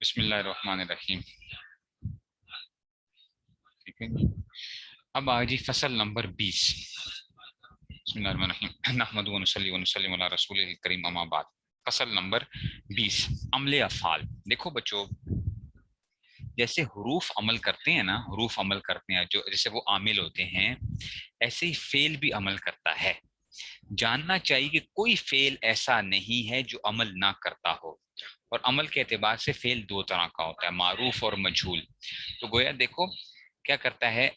بسم اللہ الرحمن الرحیم. ٹھیک ہے جی. اب آ جی فصل نمبر 20. بسم اللہ الرحمن الرحیم. نحمد و نصلی و نسلم علی رسول الکریم اما بعد. فصل نمبر 20 عمل افعال. دیکھو بچوں، جیسے حروف عمل کرتے ہیں نا، حروف عمل کرتے ہیں جو جیسے وہ عامل ہوتے ہیں، ایسے ہی فعل بھی عمل کرتا ہے. جاننا چاہیے کہ کوئی فعل ایسا نہیں ہے جو عمل نہ کرتا ہو. اور عمل کے اعتبار سے فعل دو طرح کا ہوتا ہے، معروف اور مجہول. تو گویا دیکھو کیا کرتا ہے،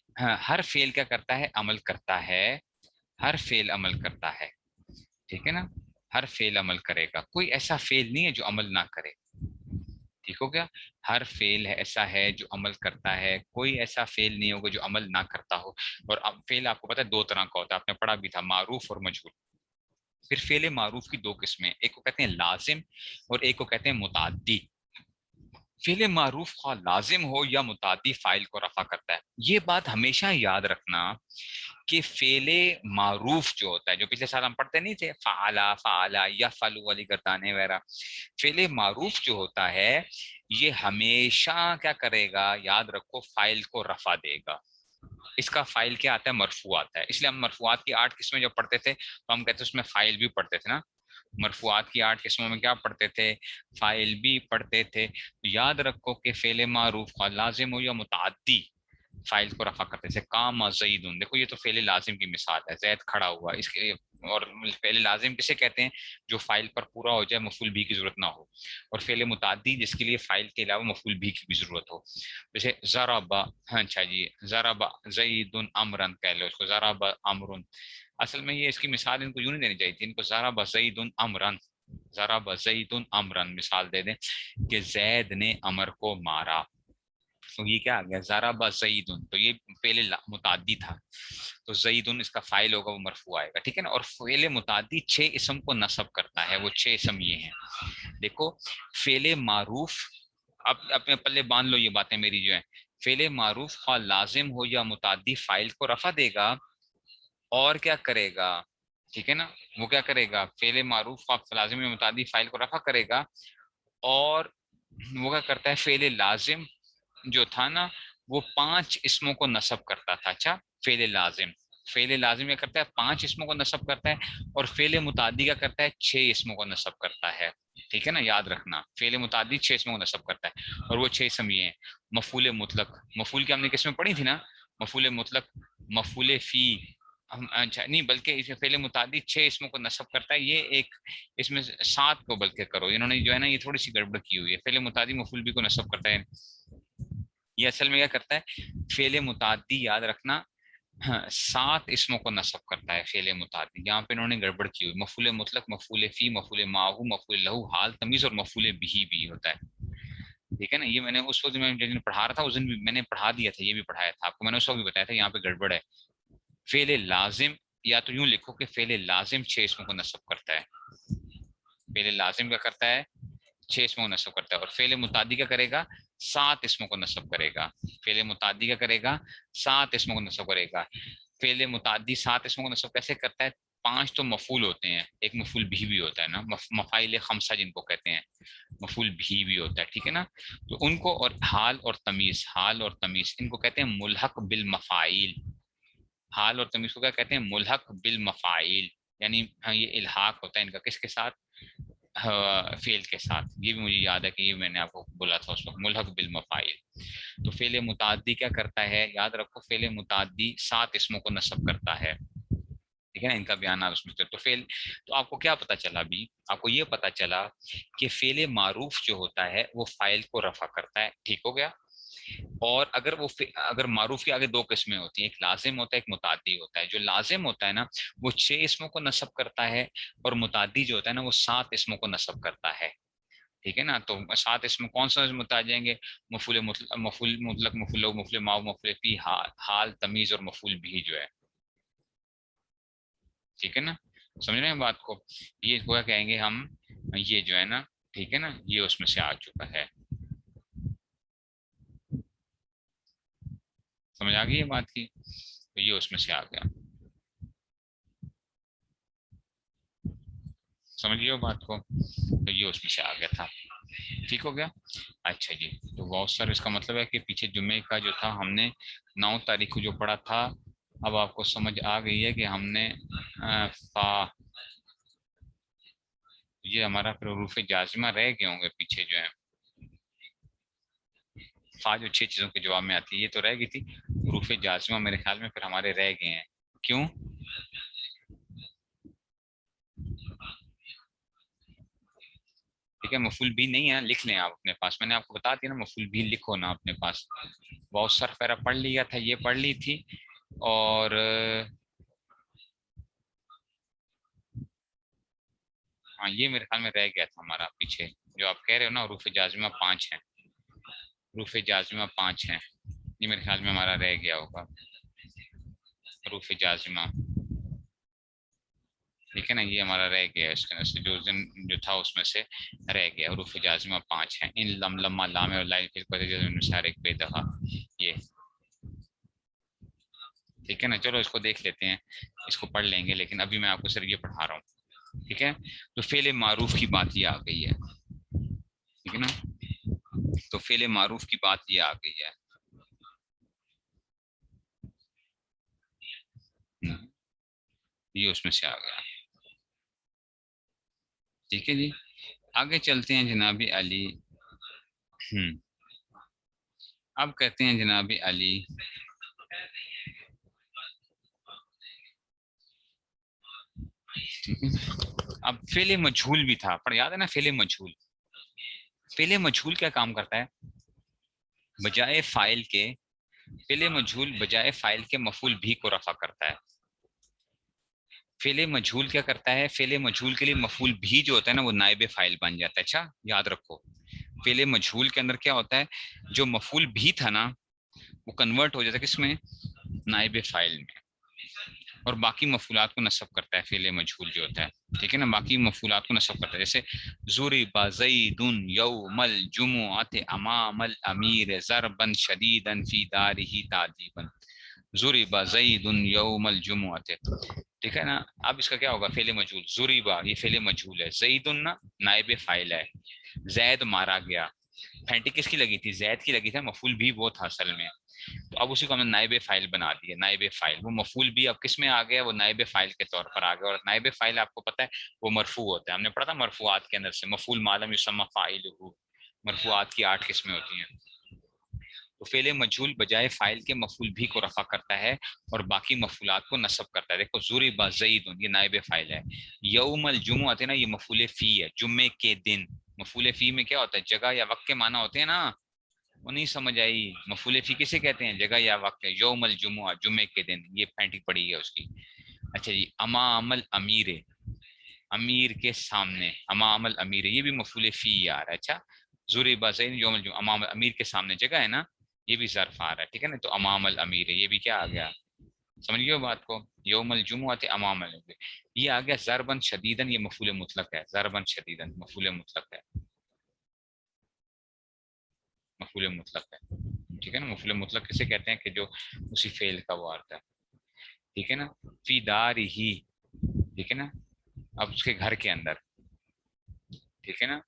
ہر فعل کیا کرتا ہے، عمل کرتا ہے. ہر فعل عمل کرتا ہے، ٹھیک ہے نا. ہر فعل عمل کرے گا، کوئی ایسا فعل نہیں ہے جو عمل نہ کرے. ٹھیک ہو گیا. ہر فعل ایسا ہے جو عمل کرتا ہے، کوئی ایسا فعل نہیں ہوگا جو عمل نہ کرتا ہو. اور فعل آپ کو پتا ہے دو طرح کا ہوتا ہے، آپ نے پڑھا بھی تھا، معروف اور مجہول. پھر فعل معروف کی دو قسمیں، ایک کو کہتے ہیں لازم اور ایک کو کہتے ہیں متعدی. فعل معروف خواہ لازم ہو یا متعدی فاعل کو رفع کرتا ہے. یہ بات ہمیشہ یاد رکھنا کہ فعل معروف جو ہوتا ہے، جو پچھلے سال ہم پڑھتے نہیں تھے، فعلا فعلا یا فلو والی گردانے وغیرہ، فعل معروف جو ہوتا ہے یہ ہمیشہ کیا کرے گا، یاد رکھو، فاعل کو رفع دے گا. اس کا فائل کیا آتا ہے، مرفوع آتا ہے. اس لیے ہم مرفوعات کی 8 قسمیں جب پڑھتے تھے تو ہم کہتے ہیں اس میں فائل بھی پڑھتے تھے نا. مرفوعات کی 8 قسموں میں کیا پڑھتے تھے، فائل بھی پڑھتے تھے. یاد رکھو کہ فعل معروف خواہ لازم ہو یا متعدی فائل کو رفع کرتے تھے. قام زید، دیکھو یہ تو فعل لازم کی مثال ہے، زید کھڑا ہوا. اس کے اور فعل لازم کسے کہتے ہیں، جو فائل پر پورا ہو جائے، مفعول بھی کی ضرورت نہ ہو. اور فعل متعدی جس کے لیے فائل کے علاوہ مفعول بھی کی بھی ضرورت ہو. جیسے ضرب، اچھا جی، ضرب زید امرن کہہ لو اس کو، ضرب امرن. اصل میں یہ اس کی مثال ان کو یوں نہیں دینی چاہیے تھی، ان کو ضرب زید امرن، ضرب زید امرن مثال دے دیں کہ زید نے امر کو مارا. تو یہ کیا آ گیا، ضرب زید، تو یہ فعل متعدی تھا. تو زید اس کا فاعل ہوگا، وہ مرفوع آئے گا، ٹھیک ہے نا. اور فعل متعدی 6 اسم کو نصب کرتا ہے. وہ 6 اسم یہ ہیں، دیکھو. فعل معروف، اب اپنے پلے باندھ لو یہ باتیں میری جو ہیں. فعل معروف خواہ لازم ہو یا متعدی فاعل کو رفع دے گا، اور کیا کرے گا، ٹھیک ہے نا. وہ کیا کرے گا، فعل معروف خواہ لازم یا متعدی فاعل کو رفع کرے گا. اور وہ کیا کرتا ہے، فعل لازم جو تھا نا وہ 5 اسموں کو نصب کرتا تھا. اچھا، فعل لازم، فعل لازم کیا کرتا ہے، 5 اسموں کو نصب کرتا ہے. اور فعل متعدی کیا کرتا ہے، 6 اسموں کو نصب کرتا ہے. ٹھیک ہے نا، یاد رکھنا، فعل متعدی 6 اسموں کو نصب کرتا ہے. اور وہ 6 اسم یہ ہیں، مفعول مطلق. مفعول کی ہم نے کس میں پڑھی تھی نا، مفعول مطلق، مفعول فی. اچھا نہیں، بلکہ اس میں فعل متعدی 6 اسموں کو نصب کرتا ہے. یہ ایک اس میں 7 کو بلکہ کرو، انہوں نے جو ہے نا یہ تھوڑی سی گڑبڑ کی ہوئی ہے. فعل متعدی مفعول بھی کو نصب کرتا ہے. یہ اصل میں کیا کرتا ہے، فعل متعدی یاد رکھنا 7 اسموں کو نصب کرتا ہے. فعل متعدی یہاں پہ انہوں نے گڑبڑ کی ہوئی، مفعول مطلق، مفعول فی، مفعول ماہو، مفعول لہو، حال تمیز اور مفعول بہی بھی ہوتا ہے. ٹھیک ہے نا. یہ میں نے اس وقت میں جن پڑھا رہا تھا اس دن بھی میں نے پڑھا دیا تھا، یہ بھی پڑھایا تھا آپ کو، میں نے اس وقت بھی بتایا تھا یہاں پہ گڑبڑ ہے. فعل لازم، یا تو یوں لکھو کہ فعل لازم 6 اسموں کو نصب کرتا ہے. فعل لازم کیا کرتا ہے، 6 اسموں کو نصب کرتا ہے. اور فعل متعدی کیا کرے گا، 7 اسموں کو نصب کرے گا. فعل متعدی کیا کرے گا، 7 اسموں کو نصب کرے گا. فعل متعدی 7 اسموں کو نصب کیسے کرتا ہے، 5 تو مفعول ہوتے ہیں، ایک مفعول بھی ہوتا ہے نا، مفاعل خمسہ جن کو کہتے ہیں، مفعول بھی ہوتا ہے. ٹھیک ہے نا. تو ان کو، اور حال اور تمیز، حال اور تمیز ان کو کہتے ہیں ملحق بالمفاعیل. حال اور تمیز کو کیا کہتے ہیں، ملحق بالمفاعیل. یعنی یہ الحاق ہوتا ہے ان کا کس کے ساتھ، فعل کے ساتھ. یہ بھی مجھے یاد ہے کہ یہ میں نے آپ کو بولا تھا اس وقت، ملحق بالمفاعل. تو فعل متعدی کیا کرتا ہے، یاد رکھو، فعل متعدی 7 اسموں کو نصب کرتا ہے. ٹھیک ہے نا، ان کا بیان اس میں. تو فعل، تو آپ کو کیا پتا چلا، ابھی آپ کو یہ پتا چلا کہ فعل معروف جو ہوتا ہے وہ فاعل کو رفع کرتا ہے. ٹھیک ہو گیا. اور اگر وہ اگر معروف کی آگے 2 قسمیں ہوتی ہیں، ایک لازم ہوتا ہے، ایک متعدی ہوتا ہے. جو لازم ہوتا ہے نا وہ 6 اسموں کو نصب کرتا ہے، اور متعدی جو ہوتا ہے نا وہ 7 اسموں کو نصب کرتا ہے. ٹھیک ہے نا. تو 7 اسم کون سا اسم آ جائیں گے، مفعول مطلق، مفعول مطلق، مفعول لہو، مفعول ماہو، مفعول فی، حال تمیز اور مفعول بھی جو ہے. ٹھیک ہے نا، سمجھ رہے ہیں بات کو. یہ ہوا کہیں گے ہم، یہ جو ہے نا، ٹھیک ہے نا، یہ اس میں سے آ چکا ہے. سمجھ آ گئی یہ بات کی، تو یہ اس میں سے آ گیا. سمجھ گئے بات کو، تو یہ اس میں سے آ گیا تھا. ٹھیک ہو گیا. اچھا جی, تو واؤ سر اس کا مطلب ہے کہ پیچھے جمعے کا جو تھا ہم نے 9 تاریخ کو جو پڑھا تھا, اب آپ کو سمجھ آ گئی ہے کہ ہم نے فا, یہ ہمارا پھر حروف جازمہ رہ گئے ہوں گے پیچھے جو ہے. فا جو 6 چیزوں کے جواب میں آتی ہے, یہ تو رہ گئی تھی. حروف جازمہ میرے خیال میں پھر ہمارے رہ گئے ہیں. کیوں؟ ٹھیک ہے, مفعول بھی نہیں ہے, لکھ لیں آپ اپنے پاس. میں نے آپ کو بتا دیا نا, مفعول بھی لکھو نا اپنے پاس. بہت سر پیرا پڑھ لیا تھا, یہ پڑھ لی تھی. اور ہاں, یہ میرے خیال میں رہ گیا تھا ہمارا پیچھے, جو آپ کہہ رہے ہو نا حروف جازمہ 5 ہیں. حروف جازمہ 5 ہیں, یہ میرے خیال میں ہمارا رہ گیا ہوگا. حروف جازمہ, ٹھیک ہے نا, یہ ہمارا رہ گیا اس کے اندر سے, جو دن جو تھا اس میں سے رہ گیا. حروف جازمہ 5 ہیں. ان لم لما لام اور لائل ایک بے دہا, یہ ٹھیک ہے نا. چلو اس کو دیکھ لیتے ہیں, اس کو پڑھ لیں گے, لیکن ابھی میں آپ کو صرف یہ پڑھا رہا ہوں. ٹھیک ہے, تو فعل معروف کی بات یہ آ گئی ہے. ٹھیک ہے نا, تو فعل معروف کی بات یہ آ گئی ہے. یہ اس میں سے آ گیا. ٹھیک ہے جی, آگے چلتے ہیں جناب علی. اب کہتے ہیں جناب علی, ٹھیک ہے. اب فعل مجہول بھی تھا, پر یاد ہے نا فعل مجہول. فعل مجہول کیا کام کرتا ہے؟ بجائے فاعل کے, فعل مجہول بجائے فاعل کے مفعول بھی کو رفع کرتا ہے. فعل مجہول کیا کرتا ہے؟ فعل مجہول کے لیے مفعول بھی جو ہوتا ہے نا وہ نائب فاعل بن جاتا ہے. اچھا یاد رکھو, فعل مجہول کے اندر کیا ہوتا ہے, جو مفعول بھی تھا نا وہ کنورٹ ہو جاتا ہے کس میں؟ نائب فاعل میں, اور باقی مفعولات کو نصب کرتا ہے فعل مجہول جو ہوتا ہے. ٹھیک ہے نا, باقی مفعولات کو نصب کرتا ہے. جیسے ضرب زید یوم الجمعۃ امام الامیر ضربا شدیدا فی دارہ تعذیبا. ضرب زید یوم الجمعۃ, ٹھیک ہے نا. اب اس کا کیا ہوگا؟ فعل مجہول. ضربا یہ فعل مجہول ہے, زید نا نائب فاعل ہے, زید مارا گیا. پھینٹی کس کی لگی تھی؟ زید کی لگی تھی, مفعول بھی وہ تھا اصل میں. تو اب اسی کو ہم نے نائب فاعل بنا دیا. نائب فاعل, وہ مفعول بھی اب کس میں آ گیا؟ وہ نائب فاعل کے طور پر آ گیا. اور نائب فاعل آپ کو پتہ ہے وہ مرفوع ہوتا ہے, ہم نے پڑھا تھا مرفوعات کے اندر سے مفعول ما لم یسمى فاعلہ. مرفوعات کی 8 قسمیں ہوتی ہیں. تو فعل مجہول بجائے فاعل کے مفعول بھی کو رفع کرتا ہے اور باقی مفعولات کو نصب کرتا ہے. دیکھو ضرب زید, یہ نائب فاعل ہے. یوم الجمعہ ہے نا, یہ مفعول فی ہے, جمعے کے دن. مفعول فی میں کیا ہوتا ہے؟ جگہ یا وقت کے معنی ہوتے ہیں نا. وہ نہیں سمجھ آئی؟ مفعول فی کسے کہتے ہیں؟ جگہ یا وقت ہے. یوم الجمعہ جمعے کے دن, یہ پینٹی پڑی ہے اس کی. اچھا جی, امام الامیر, امیر کے سامنے. امام الامیر یہ بھی مفعول فی آ رہا ہے. اچھا, ضرب زید یوم الجمعہ, امام امیر کے سامنے جگہ ہے نا, یہ بھی ظرف آ رہا ہے. ٹھیک ہے نا, تو امام الامیر یہ بھی کیا آ گیا؟ سمجھ گئے بات کو؟ یوم الجمعہ امام الامیر, یہ آ گیا ضربا شدیدا, یہ مفعول مطلق ہے. ضربا شدیدا مفعول مطلق ہے, مفعول مطلق ہے. ٹھیک ہے نا, مفعول مطلق کسے کہتے ہیں؟ کہ جو اسی فعل کا وہ آتا ہے. ٹھیک ہے نا, فی دار ہی, ٹھیک ہے نا. اب اس کے گھر کے اندر, ٹھیک ہے نا,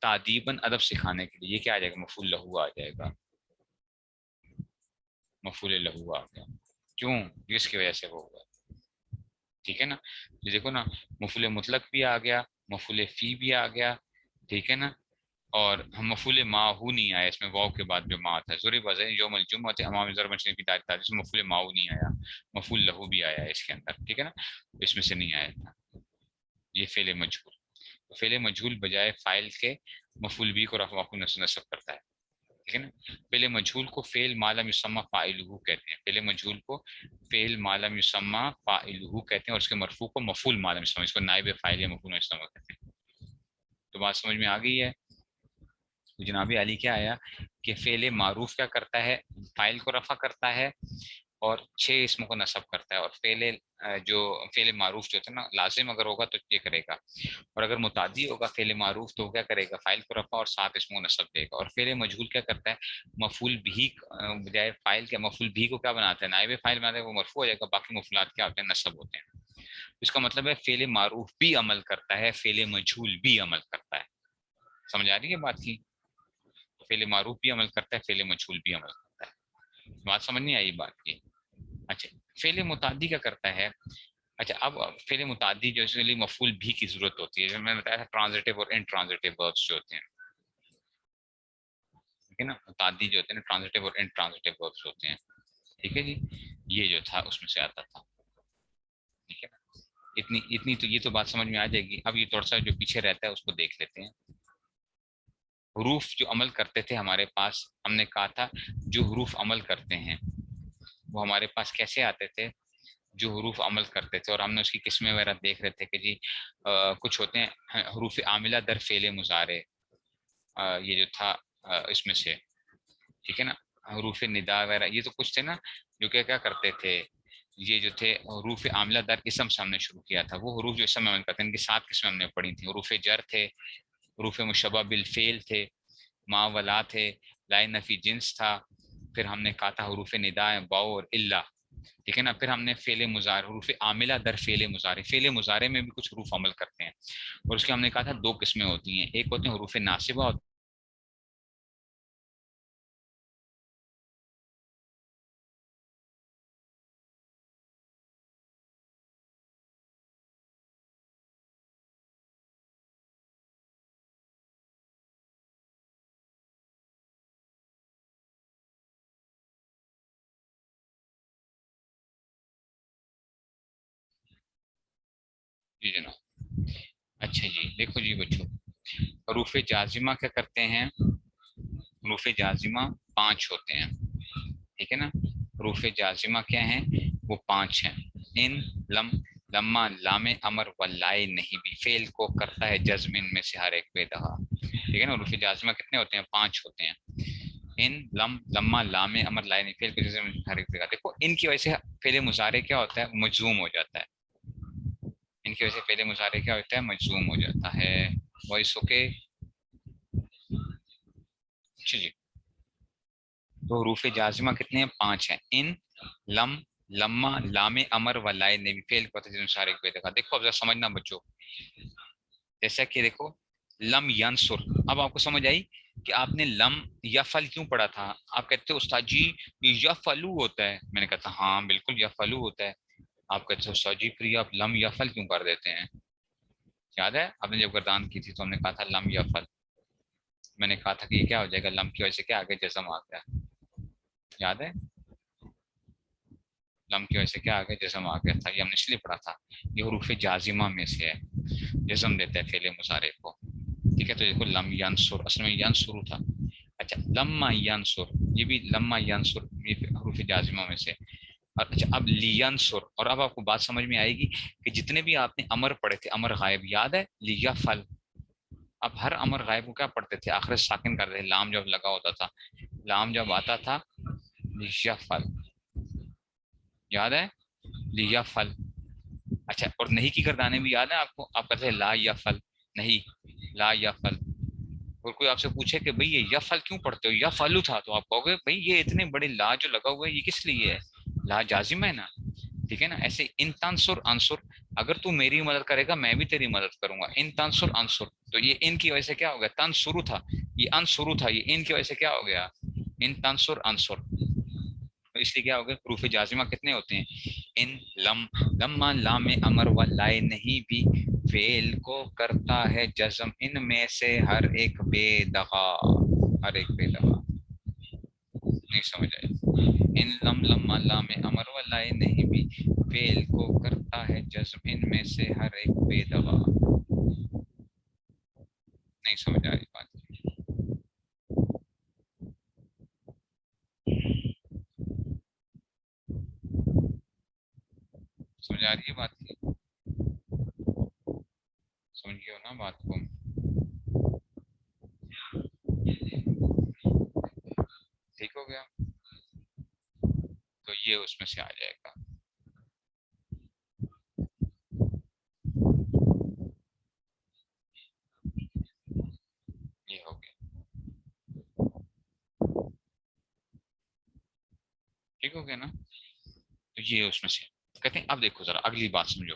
تعدیباً ادب سکھانے کے لیے, یہ کیا آ جائے گا؟ مفعول لہو آ جائے گا. مفعول لہو آ گیا. کیوں؟ جس کی وجہ سے وہ ہوا. ٹھیک ہے نا, دیکھو نا, مفعول مطلق بھی آ گیا, مفعول فی بھی آ گیا. ٹھیک ہے نا, اور ہم مفعول ماہو نہیں آیا اس میں, واو کے بعد جو ما تھا. ضرب زید یوم الجمعہ امام ضربا شدیدا فی دار تعذیب, اس میں مفعول ماہو نہیں آیا, مفعول لہو بھی آیا اس کے اندر. ٹھیک ہے نا, اس میں سے نہیں آیا تھا. یہ فعل مجہول. فعل مجہول بجائے فاعل کے مفعول بھی کو رفع و نصب کرتا ہے. ٹھیک ہے نا, فعل مجہول کو فعل ما لم یسمى فاعلہ کہتے ہیں. فعل مجہول کو فعل ما لم یسمى فاعلہ کہتے ہیں, اور اس کے مرفوع کو مفعول ما لم یسمى, اس کو نائب فاعل یا مفعول یسمى کہتے ہیں. تو بات سمجھ میں آ گئی ہے؟ جناب علی کیا آیا کہ فعل معروف کیا کرتا ہے؟ فاعل کو رفع کرتا ہے اور 6 اسموں کو نصب کرتا ہے. اور جو فعل معروف جو ہوتا ہے نا, لازم اگر ہوگا تو یہ کرے گا, اور اگر متعدی ہوگا فعل معروف تو کیا کرے گا؟ فاعل کو رفع اور 7 اسموں کو نصب دے گا. اور فعل مجہول کیا کرتا ہے؟ مفعول بھی بجائے فاعل کے مفعول بھی کو کیا بناتا ہے؟ نائب فاعل بناتا ہے, وہ مرفوع ہو جائے گا. باقی مفعولات کیا ہوتے ہیں؟ نصب ہوتے ہیں. اس کا مطلب ہے فعل معروف بھی عمل کرتا ہے, فعل مجہول بھی عمل کرتا ہے. سمجھ آ رہی ہے بات کی؟ فعل معروف بھی عمل کرتا ہے، فعل مجہول بھی عمل کرتا ہے. بات سمجھ نہیں آئی بات کی؟ اچھا فعل متعدی کیا کرتا ہے؟ اچھا اب فعل متعدی جو اس کے لیے مفعول بھی کی ضرورت ہوتی ہے، جو میں نے بتایا تھا ٹرانزٹیو اور انٹرانزٹیو وربس جو ہوتے ہیں، ٹھیک ہے نا، متعدی جو ہوتے ہیں نا ٹرانزٹیو اور انٹرانزٹیو وربس ہوتے ہیں. ٹھیک ہے جی، یہ جو تھا اس میں سے آتا تھا. ٹھیک ہے نا، اتنی اتنی تو یہ تو بات سمجھ میں آ جائے گی. اب یہ تھوڑا سا جو پیچھے رہتا ہے اس کو دیکھ لیتے ہیں. حروف جو عمل کرتے تھے ہمارے پاس، ہم نے کہا تھا جو حروف عمل کرتے ہیں وہ ہمارے پاس کیسے آتے تھے؟ جو حروف عمل کرتے تھے، اور ہم نے اس کی قسمیں وغیرہ دیکھ رہے تھے کہ جی کچھ ہوتے ہیں حروف عاملہ در فعل مضارع، یہ جو تھا اس میں سے، ٹھیک ہے نا، حروف ندا وغیرہ یہ تو کچھ تھے نا جو کہ کیا کرتے تھے، یہ جو تھے حروف عاملہ در اسم سے ہم نے شروع کیا تھا. وہ حروف جو اسم میں عمل کرتے ہیں ان کی 7 قسمیں ہم نے پڑھی تھیں. حروف جر تھے، حروف مشبہ بالفعل تھے، ما ولا تھے، لائے نفی جنس تھا، پھر ہم نے کہا تھا حروف ندا واو اور الا. ٹھیک ہے نا، پھر ہم نے فعل مضارع، حروف عاملہ در فعل مضارع، فعل مضارع میں بھی کچھ حروف عمل کرتے ہیں، اور اس کے ہم نے کہا تھا 2 قسمیں ہوتی ہیں. ایک ہوتے ہیں حروف ناصبہ، جی جناب. اچھا جی دیکھو جی بچوں، حروف جازمہ کیا کرتے ہیں؟ حروف جازمہ 5 ہوتے ہیں. ٹھیک ہے نا، حروف جازمہ کیا ہیں؟ وہ 5 ہیں. ان، لم، لما، لام امر و لائے نہیں بھی، فعل کو کرتا ہے جزم ان میں سے ہر ایک بے دغا. ٹھیک ہے نا، حروف جازمہ کتنے ہوتے ہیں؟ 5 ہوتے ہیں. ان، لم، لما، لام امر لائے نہیں، فعل کو جزم ہر ایک بے دغا. دیکھو ان کی وجہ سے فعل مضارع کیا ہوتا ہے؟ مجزوم ہو جاتا ہے. ان کی وجہ سے فعل مضارع کیا ہوتا ہے؟ مجزوم ہو جاتا ہے. Voice okay? اچھا جی، تو حروف جازمہ کتنے ہیں؟ 5 ہیں. ان، لم، لما، لام امر و لائے نبی، فعل کو سارے کو دیکھا. دیکھو اب ذرا سمجھنا بچوں، جیسا کہ دیکھو لم ینصر، اب آپ کو سمجھ آئی کہ آپ نے لم یفل کیوں پڑھا تھا؟ آپ کہتے ہیں استاد جی یفلو ہوتا ہے. میں نے کہا تھا ہاں بالکل یفلو ہوتا ہے. آپ کہتے ہیں استاد جی پھر آپ لم یفل کیوں کر دیتے ہیں؟ یاد ہے آپ نے جب گردان کی تھی تو ہم نے کہا تھا لم یفل. میں نے کہا تھا کہ یہ کیا ہو جائے گا؟ لم کی وجہ سے کیا آگے جزم آ گیا. یاد ہے؟ لم کی وجہ سے کیا آ گیا؟ جزم آ گیا تھا. یہ ہم نے اس لیے پڑھا تھا. یہ حروف جازمہ میں سے ہے، جزم دیتا ہے فعل مضارع کو. ٹھیک ہے، تو دیکھو لم ینصر اصل میں ینصر تھا. اچھا لما ینصر، یہ بھی لما ینصر یہ حروف جازمہ میں سے. اور اچھا اب لینصر، اور اب آپ کو بات سمجھ میں آئے گی کہ جتنے بھی آپ نے امر پڑھے تھے، امر غائب یاد ہے؟ لیفل، اب ہر امر غائب کو کیا پڑھتے تھے؟ آخر ساکن کرتے تھے، لام جب لگا ہوتا تھا، لام جب آتا تھا لیفل. یاد ہے؟ لیفل. اچھا اور نہیں کی گردانے بھی یاد ہے آپ کو؟ آپ کہتے ہیں لا یفل، نہیں لا یفل. اور کوئی آپ سے پوچھے کہ بھئی یہ یفل کیوں پڑھتے ہو؟ یفلو تھا، تو آپ کہو گے بھئی یہ اتنے بڑے لا جو لگا ہوا ہے یہ کس لیے ہے؟ لا جازم ہے نا. ٹھیک ہے نا، ایسے ان تنصر انصر، اگر تو میری مدد کرے گا میں بھی تیری مدد کروں گا. ان تنصر انصر، تو یہ ان کی وجہ سے کیا ہو گیا؟ تنصرو تھا، یہ انصرو تھا، یہ ان کی وجہ سے کیا ہو گیا؟ ان تنصر انصر. تو اس لیے کیا ہو گیا؟ حروف جازمہ کتنے ہوتے ہیں؟ ان، لم، لما، لام امر و لائے نہیں بھی، فعل کو کرتا ہے جزم ان میں سے ہر ایک بے دغا، ہر ایک بے دغا. نہیں سمجھ آئے؟ ان، لم، لما، لام امر و لائے نہیں بھی، فعل کو کرتا ہے جزم ان میں سے ہر ایک بے دغا. نہیں سمجھ آ رہی بات؟ سمجھ آ رہی ہے بات کی؟ سمجھ گئے ہو نا بات کو؟ ٹھیک ہو گیا، تو یہ اس میں سے آ جائے گا. یہ ہو گیا. ٹھیک ہو گیا نا؟ تو یہ اس میں سے کہتے ہیں. اب دیکھو ذرا اگلی بات سمجھو.